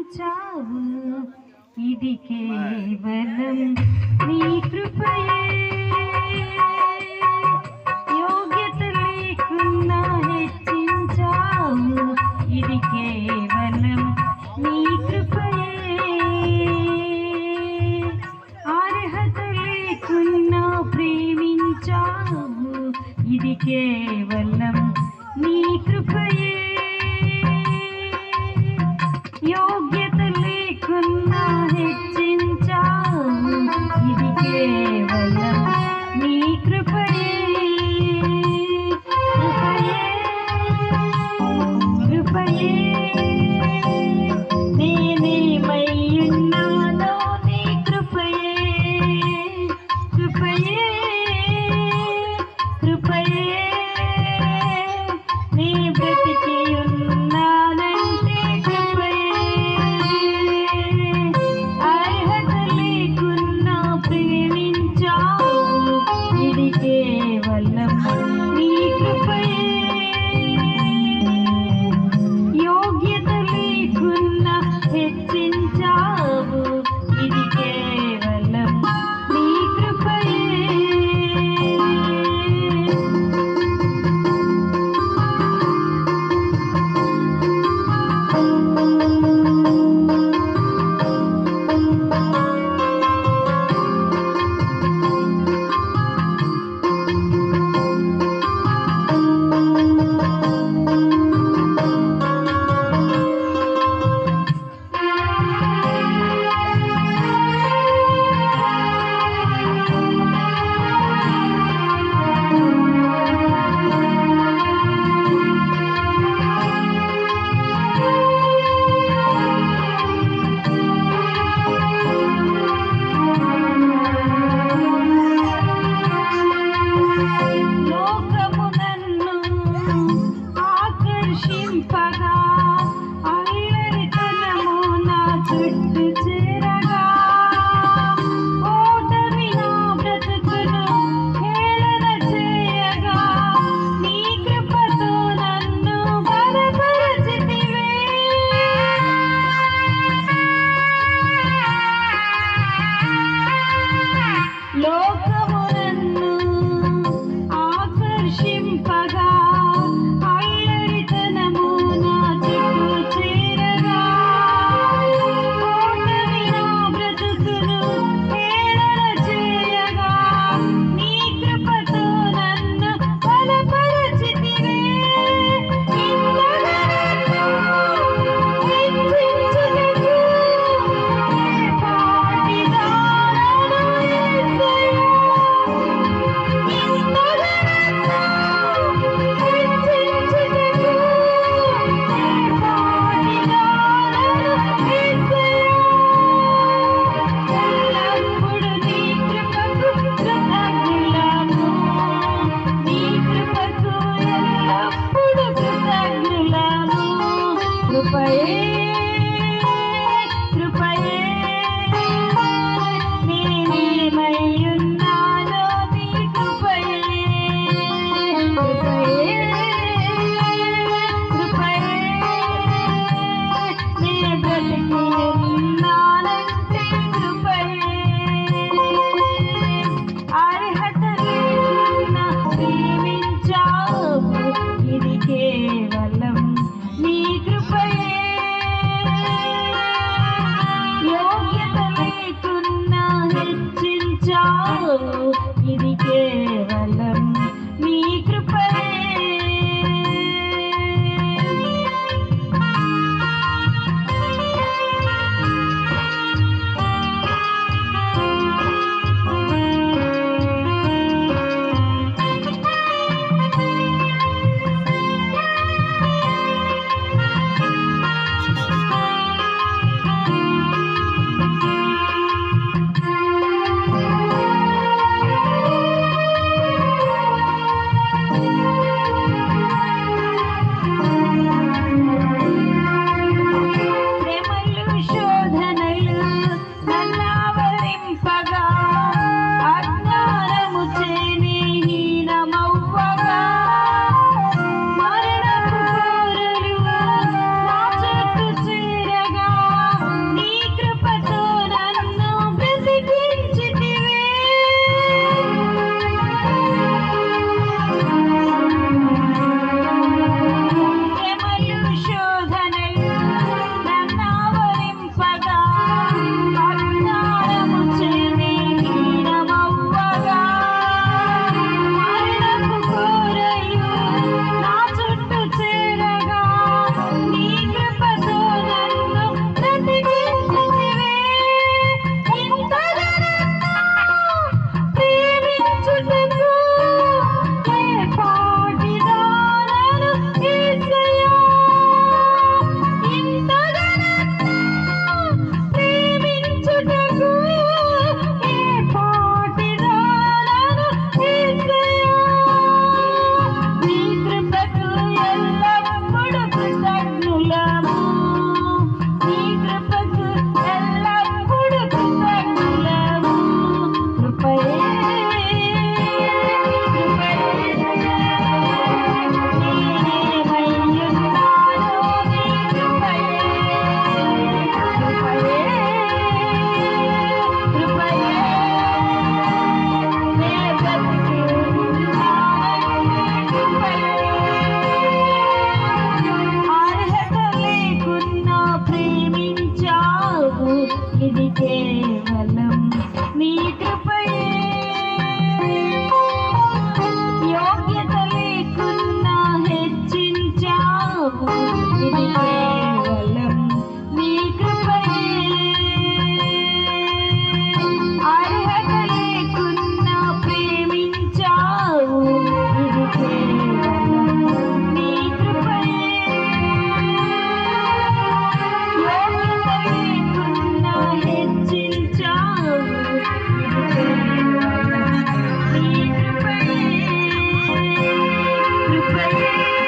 హెచ్చించావు. ఇది కేవలం నీ కృపయే. యోగ్యత లేకున్నా హెచ్చించావు. ఇది కేవలం నీ కృపయే. అర్హత లేకున్నా ప్రేమించావు. ఇది కేవలం నీ కృపయే. యోగ్యత లేకున్నా హెచ్చించావు. ఇది కేవలం నీ కృపయే. కృపయే కృపయే నేనేమయ్యున్నానో నీ కృపయే. కృపయే కృపయే నీ బ్రతికి ఉన్నానంటే కృపయే. అర్హత లేకున్నా ప్రేమించావు. ఇది కేవలం నీ కృపయే. యోగ్యత లేకున్నా హెచ్చించావు. ఇది కేవలం నీ కృపయే. లోకము నన్ను ఆకర్షింపగా, అల్లరితనము నా చుట్టూ చేరగా, ఓటమి నా బ్రతుకును హేళన చేయగా, నీ కృపతో నన్ను బలపరచితివే. లోకము నన్ను ఆకర్షింపగా, అల్లరితనము నా చుట్టూ చేరగా, ఓటమి కృపయే